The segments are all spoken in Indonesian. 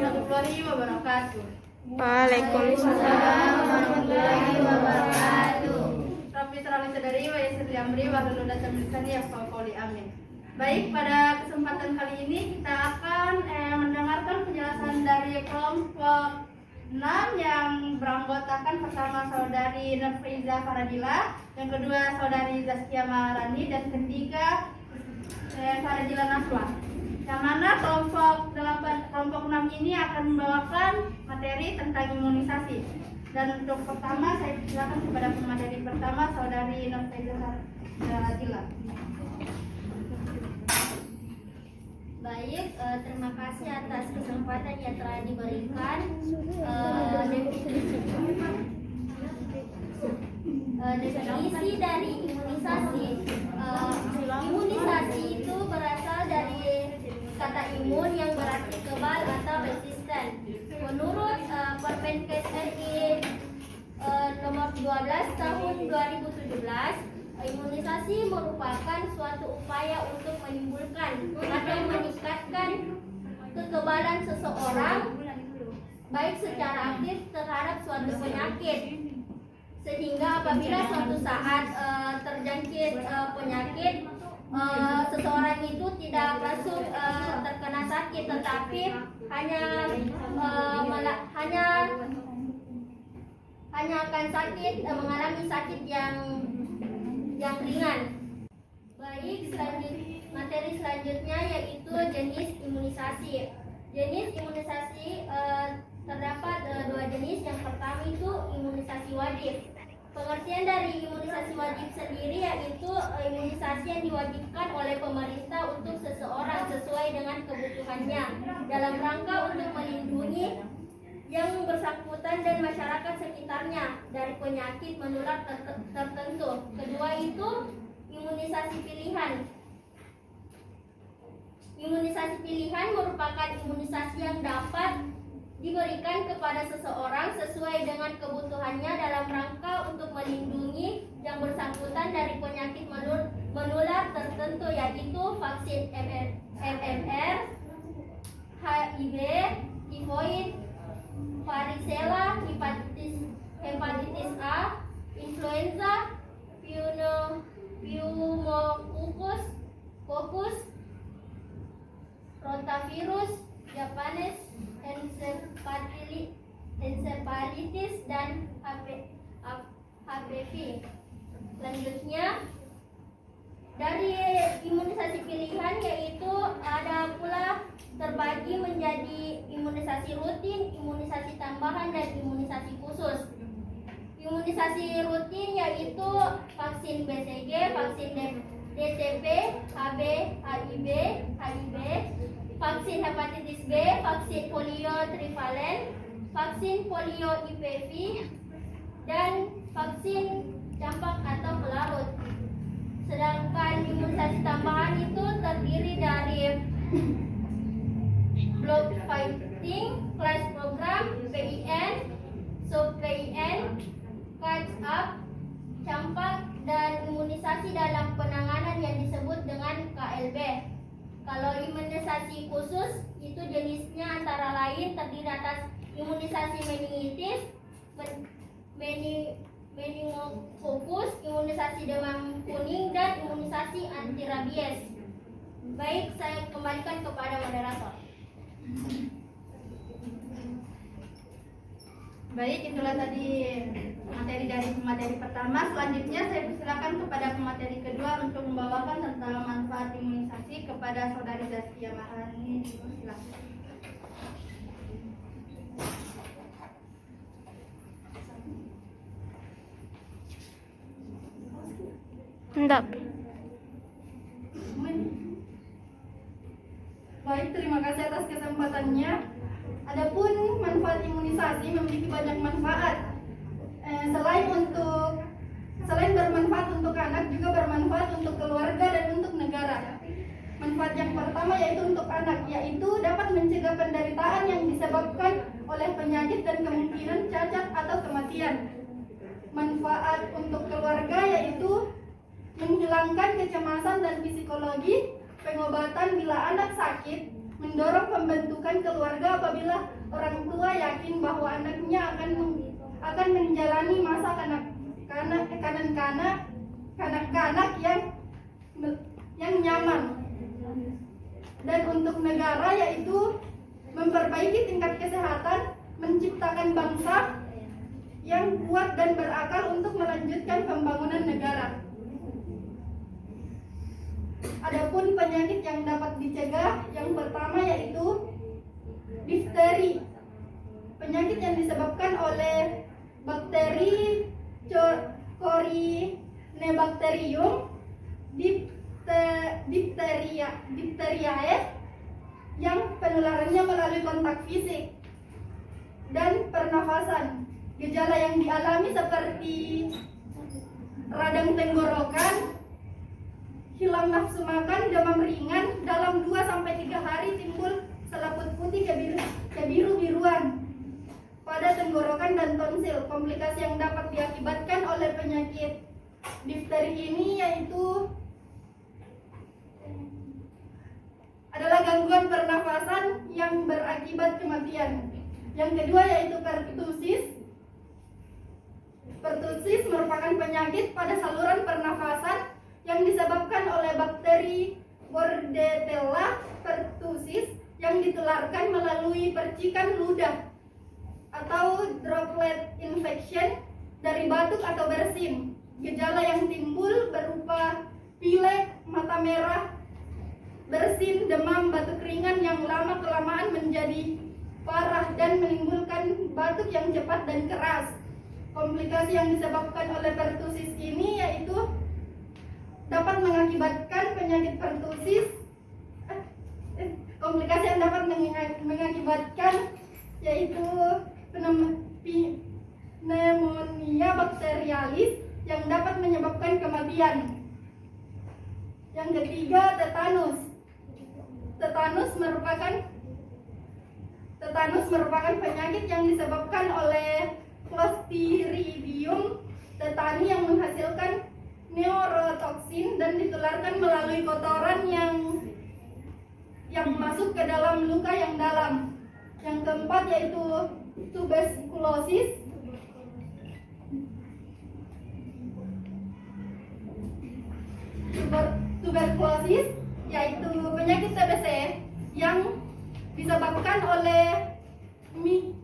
warahmatullahi wabarakatuh. Waalaikumsalam warahmatullahi wabarakatuh. Rabbi shrah li sadri wa yassir li amri wahlul 'uqdatam min lisani yafqahu qawli. Amin. Baik, pada kesempatan kali ini kita akan mendengarkan penjelasan dari kelompok 6 yang beranggotakan pertama saudari Nurfaiza Faradila, yang kedua saudari Zaskia Maharani, dan ketiga Faradila Naswa. Yang mana kelompok 6 ini akan membawakan materi tentang imunisasi. Dan untuk pertama saya silakan kepada pemateri pertama saudari Nurfaiza Faradila. Baik, terima kasih atas kesempatan yang telah diberikan. Definisi dari imunisasi. Imunisasi itu berasal dari kata imun yang berarti kebal atau resisten. Menurut Permenkes RI nomor 12 tahun 2017, imunisasi merupakan suatu upaya untuk menimbulkan atau meningkatkan kekebalan seseorang baik secara aktif terhadap suatu penyakit, sehingga apabila suatu saat terjangkit penyakit, seseorang itu tidak langsung terkena sakit, tetapi hanya akan sakit, mengalami sakit yang ringan. Baik, materi selanjutnya yaitu jenis imunisasi. Jenis imunisasi terdapat dua jenis. Yang pertama itu imunisasi wajib. Pengertian dari imunisasi wajib sendiri yaitu imunisasi yang diwajibkan oleh pemerintah untuk seseorang sesuai dengan kebutuhannya dalam rangka untuk melindungi yang bersangkutan dan masyarakat sekitarnya dari penyakit menular tertentu. Kedua itu imunisasi pilihan. Imunisasi pilihan merupakan imunisasi yang dapat diberikan kepada seseorang sesuai dengan kebutuhannya dalam rangka untuk melindungi yang bersangkutan dari penyakit menular tertentu, yaitu vaksin MMR, HIV, tifoid, varicella, hepatitis A, influenza, pneumococcus, rotavirus, Japanese encephalitis, dan HPV. Selanjutnya, dari imunisasi pilihan yaitu ada pula terbagi menjadi imunisasi rutin, imunisasi tambahan, dan imunisasi khusus. Imunisasi rutin yaitu vaksin BCG, vaksin DTP, HB, HIV, vaksin hepatitis B, vaksin polio trivalen, vaksin polio IPV, dan vaksin campak atau pelarut. Sedangkan imunisasi tambahan itu terdiri dari block fighting, class program, PIN, sub-PIN, catch up, campak, dan imunisasi dalam penanganan yang disebut dengan KLB. Kalau imunisasi khusus itu jenisnya antara lain terdiri atas imunisasi meningitis, meningokokus, imunisasi demam kuning, dan imunisasi anti rabies. Baik, saya kembalikan kepada moderator. Baik, itulah tadi materi dari pemateri pertama. Selanjutnya saya persilakan kepada pemateri kedua untuk membawakan tentang manfaat imunisasi kepada saudari Zaskia Maharani. Silakan. Enggak. Baik, terima kasih atas kesempatannya. Adapun manfaat imunisasi memiliki banyak manfaat. Selain bermanfaat untuk anak, juga bermanfaat untuk keluarga dan untuk negara. Manfaat yang pertama yaitu untuk anak, yaitu dapat mencegah penderitaan yang disebabkan oleh penyakit dan kemungkinan cacat atau kematian. Manfaat untuk keluarga yaitu menghilangkan kecemasan dan psikologi, pengobatan bila anak sakit, mendorong pembentukan keluarga apabila orang tua yakin bahwa anaknya akan menjalani masa kanak-kanak yang nyaman. Dan untuk negara yaitu memperbaiki tingkat kesehatan, menciptakan bangsa yang kuat dan berakal untuk melanjutkan pembangunan negara. Adapun penyakit yang dapat dicegah, yang pertama yaitu difteri. Penyakit yang disebabkan oleh bakteri Corynebacterium diphtheriae yang penularannya melalui kontak fisik dan pernafasan. Gejala yang dialami seperti radang tenggorokan, hilang nafsu makan, demam ringan, dalam 2-3 hari timbul selaput putih kebiru-biruan pada tenggorokan dan tonsil. Komplikasi yang dapat diakibatkan oleh penyakit difteri ini yaitu adalah gangguan pernafasan yang berakibat kematian. Yang kedua yaitu pertusis. Pertusis merupakan penyakit pada saluran pernafasan yang disebabkan oleh bakteri Bordetella pertussis yang ditularkan melalui percikan ludah atau droplet infection dari batuk atau bersin. Gejala yang timbul berupa pilek, mata merah, bersin, demam, batuk ringan yang lama-kelamaan menjadi parah dan menimbulkan batuk yang cepat dan keras. Komplikasi yang disebabkan oleh pertusis ini yaitu dapat mengakibatkan penyakit pertusis. Komplikasi yang dapat mengakibatkan yaitu pneumonia bakterialis yang dapat menyebabkan kematian. Yang ketiga, tetanus. Tetanus merupakan penyakit yang disebabkan oleh Clostridium tetani yang menghasilkan neurotoksin dan ditularkan melalui kotoran yang masuk ke dalam luka yang dalam. Yang keempat yaitu tuberkulosis. Tuberkulosis yaitu penyakit TBC yang disebabkan oleh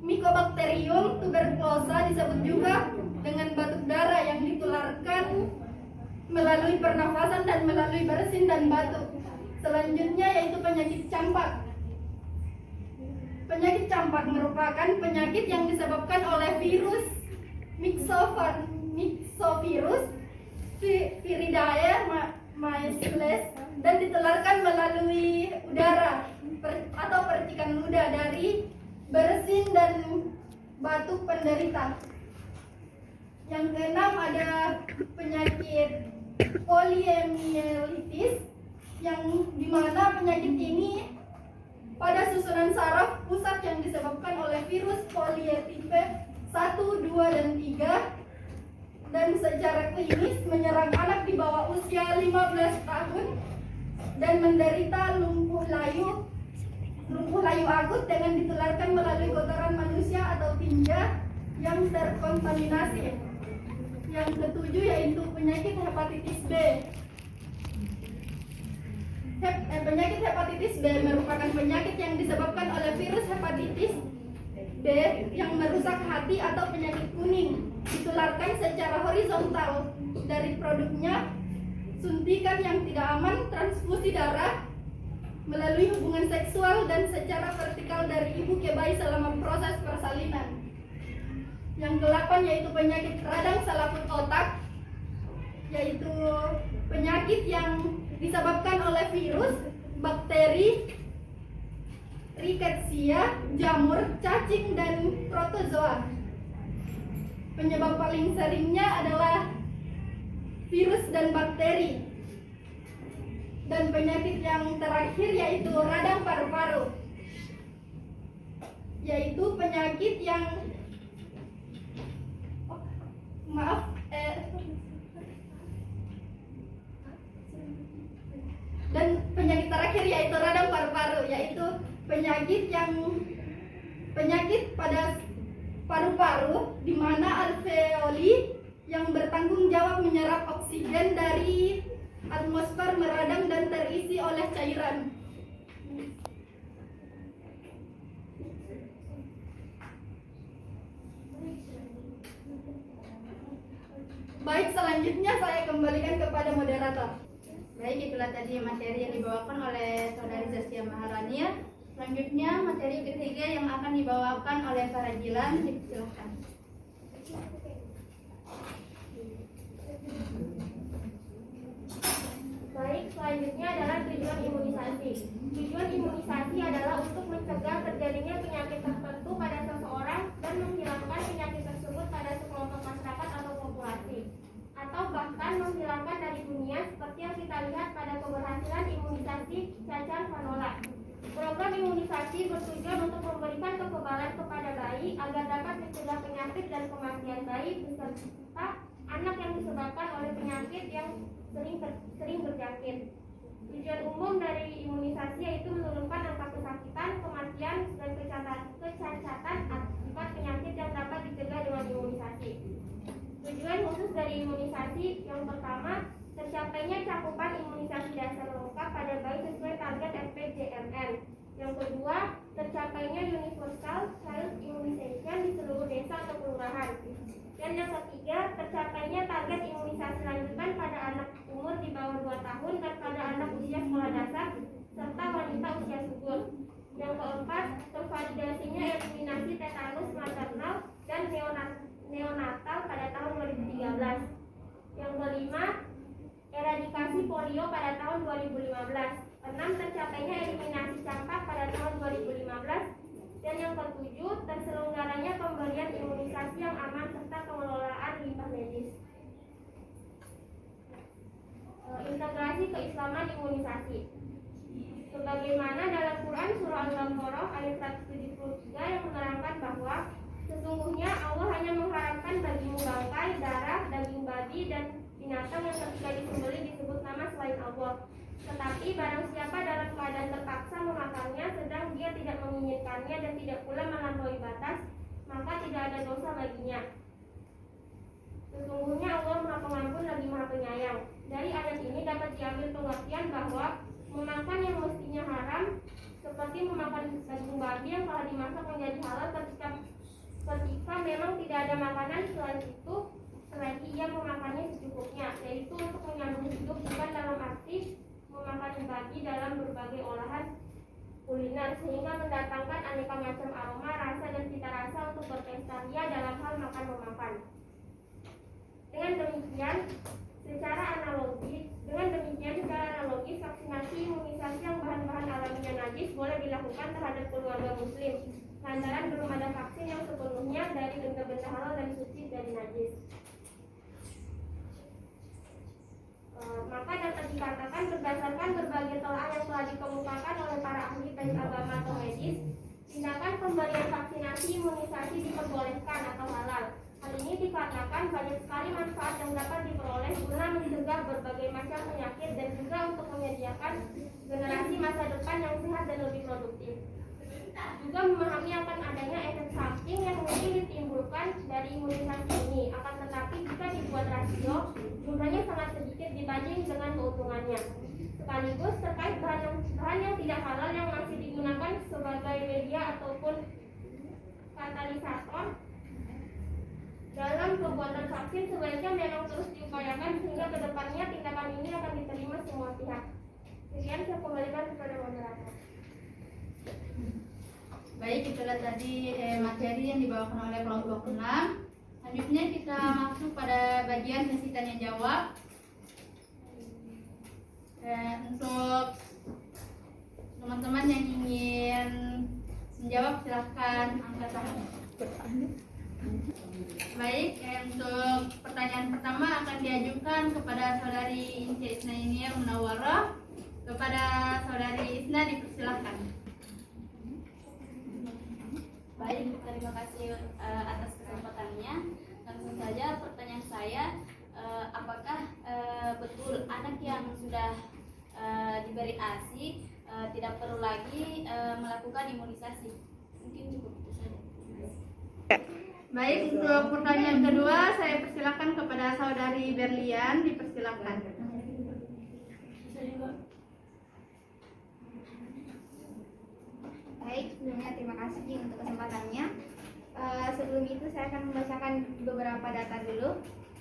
Mycobacterium tuberculosa, disebut juga dengan batuk darah yang ditularkan melalui pernafasan dan melalui bersin dan batuk. Selanjutnya yaitu penyakit campak. Penyakit campak merupakan penyakit yang disebabkan oleh virus Myxovirus Viridae maestyles dan ditularkan melalui udara atau percikan ludah dari bersin dan batuk penderita. Yang keenam ada penyakit poliomyelitis, yang dimana penyakit ini pada susunan saraf pusat yang disebabkan oleh virus poliotipe 1, 2, dan 3 dan secara klinis menyerang anak di bawah usia 15 tahun dan menderita lumpuh layu akut dengan ditularkan melalui kotoran manusia atau tinja yang terkontaminasi. Yang ketujuh yaitu penyakit hepatitis B. Penyakit hepatitis B merupakan penyakit yang disebabkan oleh virus hepatitis B yang merusak hati atau penyakit kuning. Ditularkan secara horizontal dari produknya, suntikan yang tidak aman, transfusi darah, melalui hubungan seksual, dan secara vertikal dari ibu ke bayi selama proses persalinan. Yang ke-8 yaitu penyakit radang selaput otak, yaitu penyakit yang disebabkan oleh virus, bakteri, rickettsia, jamur, cacing, dan protozoa. Penyebab paling seringnya adalah virus dan bakteri. Dan penyakit yang terakhir yaitu radang paru-paru, yaitu penyakit yang dan penyakit terakhir yaitu radang paru-paru, yaitu penyakit pada paru-paru di mana alveoli yang bertanggung jawab menyerap oksigen dari atmosfer meradang dan terisi oleh cairan. Baik, selanjutnya saya kembalikan kepada moderator. Baik, itulah tadi materi yang dibawakan oleh Saudari Zaskia Maharania. Selanjutnya materi ketiga yang akan dibawakan oleh para Jilan, dipersilahkan. Baik, selanjutnya adalah tujuan imunisasi. Tujuan imunisasi adalah untuk mencegah terjadinya penyakit tertentu pada seseorang dan menghilangkan penyakit tersebut pada sekelompok masyarakat atau populasi, atau bahkan menghilangkan dari dunia seperti yang kita lihat pada keberhasilan imunisasi cacar panola. Program imunisasi bertujuan untuk memberikan kekebalan kepada bayi agar dapat mencegah penyakit dan kematian bayi beserta anak yang disebabkan oleh penyakit yang sering berjangkit. Tujuan umum dari imunisasi yaitu menurunkan angka kesakitan, kematian, dan kecacatan akibat penyakit yang dapat dicegah dengan imunisasi. Tujuan khusus dari imunisasi yang pertama, tercapainya cakupan imunisasi dasar lengkap pada bayi sesuai target RPJMN. Yang kedua, tercapainya universal child immunization di seluruh desa atau kelurahan. Dan yang ketiga, tercapainya target imunisasi lanjutan pada anak umur di bawah 2 tahun dan pada anak usia sekolah dasar serta wanita usia subur. Yang keempat, tervalidasinya eliminasi tetanus maternal dan neonatal pada tahun 2013. Yang kelima, eradikasi polio pada tahun 2015. 6. Tercapainya eliminasi campak pada tahun 2015. Dan yang ketujuh, terselenggaranya pemberian imunisasi yang aman serta pengelolaan limbah medis. Integrasi keislaman imunisasi. Sebagaimana dalam Quran surah Al-Baqarah ayat 173 yang menerangkan bahwa sesungguhnya Allah hanya mengharamkan bagimu bangkai, darah, daging babi, dan binatang yang ketika disembelih disebut nama selain Allah. Tetapi barang siapa dalam keadaan terpaksa memakannya sedang dia tidak menginginkannya dan tidak pula melampaui batas, maka tidak ada dosa baginya. Sesungguhnya Allah Maha Pengampun lagi Maha Penyayang. Dari ayat ini dapat diambil pengertian bahwa memakan yang mestinya haram seperti memakan daging babi yang telah dimasak menjadi halal ketika memang tidak ada makanan selain itu selagi ia memakannya secukupnya, yaitu untuk menyambung hidup, bukan dalam arti memakan babi dalam berbagai olahan kuliner sehingga mendatangkan aneka macam aroma, rasa, dan cita rasa untuk berpesta ria dalam hal makan memakan. Dengan demikian secara analogi vaksinasi imunisasi yang bahan-bahan alaminya najis boleh dilakukan terhadap keluarga muslim lantaran belum ada vaksin yang sepenuhnya dari benda-benda halal dan suci dari najis. Maka dapat dikatakan berdasarkan berbagai telaah yang telah dikemukakan oleh para ahli baik agama atau medis, tindakan pemberian vaksinasi imunisasi diperbolehkan atau halal. Hal ini dikarenakan banyak sekali manfaat yang dapat diperoleh guna mencegah berbagai macam penyakit dan juga untuk menyediakan generasi masa depan yang sehat dan lebih produktif. Juga memahami akan adanya efek samping yang mungkin ditimbulkan dari imunisasi ini. Akan tetapi jika dibuat rasio, jumlahnya sangat sedikit dibanding dengan keuntungannya. Sekaligus terkait bahan yang tidak halal yang masih digunakan sebagai media ataupun katalisator dalam pembuatan vaksin, sebaiknya memang terus diupayakan sehingga kedepannya tindakan ini akan diterima semua pihak. Kemudian saya kembalikan kepada moderator. Baik, itulah tadi materi yang dibawakan oleh kelompok 6. Selanjutnya kita masuk pada bagian sesi tanya jawab. Dan untuk teman-teman yang ingin menjawab silahkan angkat tangan. Baik, untuk pertanyaan pertama akan diajukan kepada saudari Ince Isna Munawwarah. Kepada saudari Isna dipersilahkan. Baik, terima kasih atas kesempatannya. Langsung saja pertanyaan saya, apakah betul anak yang sudah diberi ASI tidak perlu lagi melakukan imunisasi? Mungkin cukup itu saja. Baik, untuk pertanyaan kedua saya persilakan kepada saudari Berlian, dipersilakan. Baik, sebelumnya terima kasih untuk kesempatannya. Sebelum itu saya akan membacakan beberapa data dulu.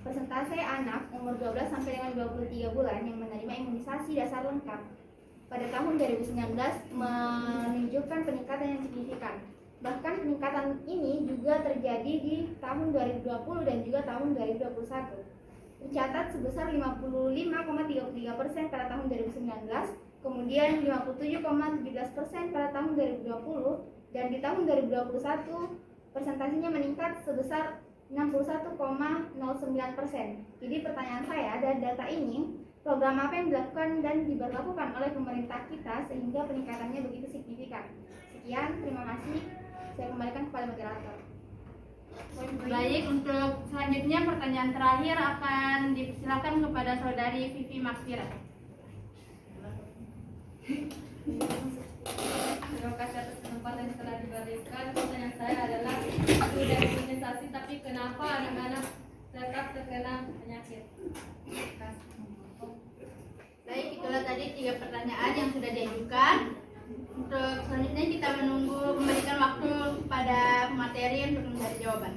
Persentase anak umur 12 sampai dengan 23 bulan yang menerima imunisasi dasar lengkap pada tahun 2019 menunjukkan peningkatan yang signifikan. Bahkan peningkatan ini juga terjadi di tahun 2020 dan juga tahun 2021. Tercatat sebesar 55,33% pada tahun 2019, kemudian 57,17% pada tahun 2020, dan di tahun 2021 persentasenya meningkat sebesar 61,09%. Jadi pertanyaan saya, dari data ini, program apa yang dilakukan dan diberlakukan oleh pemerintah kita sehingga peningkatannya begitu signifikan? Sekian, terima kasih. Saya kembalikan kepada moderator. Baik, untuk selanjutnya pertanyaan terakhir akan dipersilakan kepada saudari Vivi Makfira. Terima kasih atas kesempatan yang telah diberikan. Pertanyaan saya adalah, sudah imunisasi tapi kenapa anak-anak tetap terkena penyakit? Baik, itulah tadi 3 pertanyaan yang sudah diajukan. Untuk selanjutnya kita menunggu memberikan waktu kepada pemateri untuk mencari jawaban.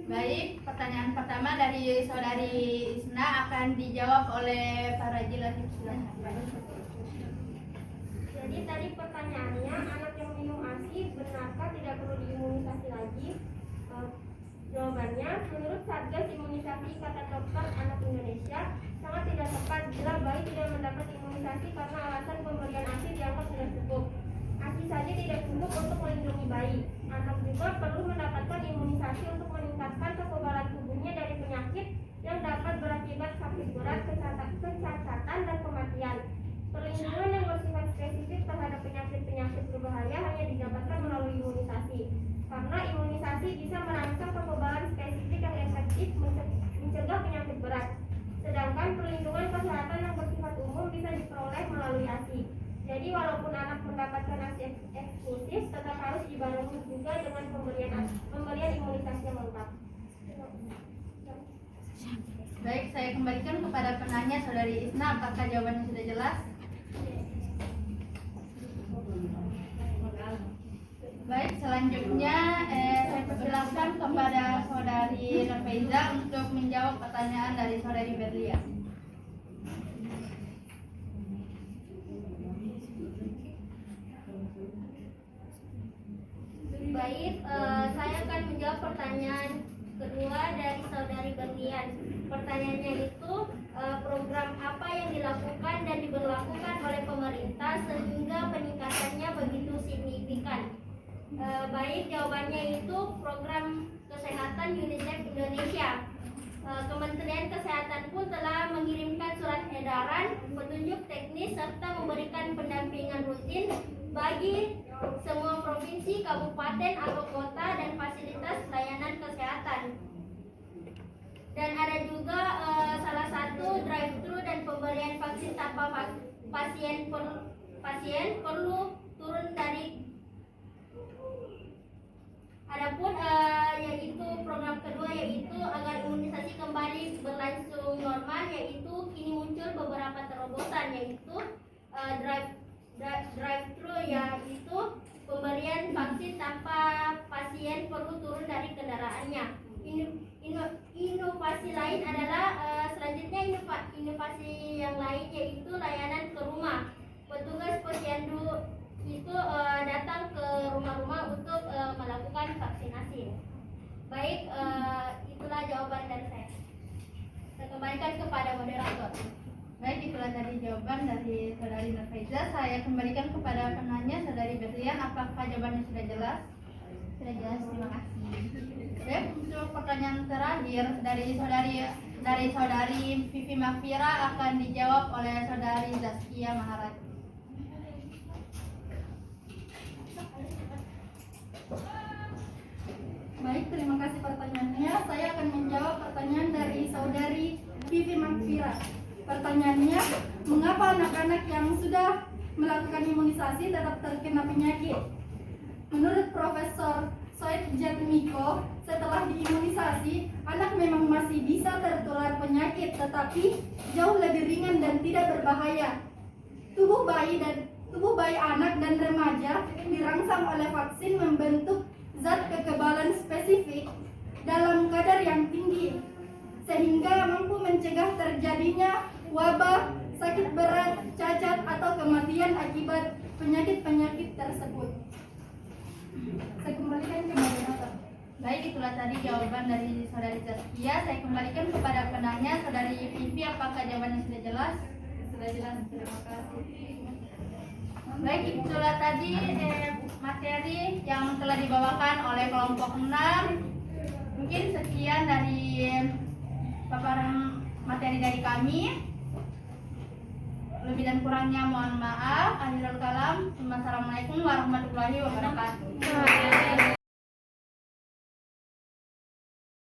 Baik, pertanyaan pertama dari saudari Isna akan dijawab oleh Pak Raji Latif. Jadi tadi pertanyaannya, anak yang minum ASI benarkah tidak perlu diimunisasi lagi? Jawabannya, menurut Satgas Imunisasi Ikatan Dokter Anak Indonesia, sangat tidak tepat bila bayi tidak mendapat imunisasi karena alasan pemberian ASI dianggap tidak cukup. ASI saja tidak cukup untuk melindungi bayi. Anak juga perlu mendapatkan imunisasi untuk meningkatkan kekebalan tubuhnya dari penyakit yang dapat berakibat sakit berat, kecacatan, dan kematian. Perlindungan yang bersifat spesifik terhadap penyakit-penyakit berbahaya hanya didapatkan melalui imunisasi. Karena imunisasi bisa merangsang kekebalan spesifik yang efektif mencegah penyakit berat. Sedangkan perlindungan kesehatan yang bersifat umum bisa diperoleh melalui ASI. Jadi walaupun anak mendapatkan ASI eksklusif, tetap harus dibarengi juga dengan pemberian imunisasi yang lengkap. Baik, saya kembalikan kepada penanya saudari Isna, apakah jawabannya sudah jelas? Baik, selanjutnya saya persilakan kepada saudari Nurfaiza untuk menjawab pertanyaan dari saudari Berlia. Baik, saya akan menjawab pertanyaan kedua dari saudari Berlian. Pertanyaannya itu, program apa yang dilakukan dan diberlakukan oleh pemerintah sehingga peningkatannya begitu signifikan? Baik, jawabannya itu program kesehatan UNICEF Indonesia. Kementerian Kesehatan pun telah mengirimkan surat edaran, petunjuk teknis, serta memberikan pendampingan rutin bagi semua provinsi, kabupaten, atau kota dan fasilitas layanan kesehatan. Dan ada juga salah satu drive-thru dan pemberian vaksin tanpa pasien perlu turun dari. Adapun yaitu program kedua, yaitu agar imunisasi kembali berlangsung normal, yaitu kini muncul beberapa terobosan, yaitu drive-thru, yaitu pemberian vaksin tanpa pasien perlu turun dari kendaraannya. Inovasi lain adalah selanjutnya inovasi yang lain, yaitu layanan ke rumah. Petugas posyandu itu datang ke rumah-rumah untuk melakukan vaksinasi. Baik, itulah jawaban dari saya. Saya kembalikan kepada moderator. Baik, itulah tadi jawaban dari saudari Nurfaiza. Saya kembalikan kepada penanya saudari Berlian, apakah jawabannya sudah jelas? Sudah jelas, terima kasih. Baik, untuk pertanyaan terakhir dari saudari Vivi Makfira akan dijawab oleh saudari Zaskia Maharani. Baik, terima kasih pertanyaannya. Saya akan menjawab pertanyaan dari saudari Vivi Makfira. Pertanyaannya, mengapa anak-anak yang sudah melakukan imunisasi tetap terkena penyakit? Niko, setelah diimunisasi, anak memang masih bisa tertular penyakit, tetapi jauh lebih ringan dan tidak berbahaya. Tubuh bayi anak dan remaja dirangsang oleh vaksin membentuk zat kekebalan spesifik dalam kadar yang tinggi, sehingga mampu mencegah terjadinya wabah, sakit berat, cacat, atau kematian akibat penyakit-penyakit tersebut. Saya kembalikan ke moderator. Baik, itulah tadi jawaban dari saudari Zaskia. Saya kembalikan kepada penanya, saudari Vivi, apakah jawabannya sudah jelas? Sudah jelas, terima kasih. Baik, itulah tadi materi yang telah dibawakan oleh kelompok 6. Mungkin sekian dari paparan materi dari kami. Lebih dan kurangnya mohon maaf. Akhirul kalam. Wassalamualaikum warahmatullahi wabarakatuh.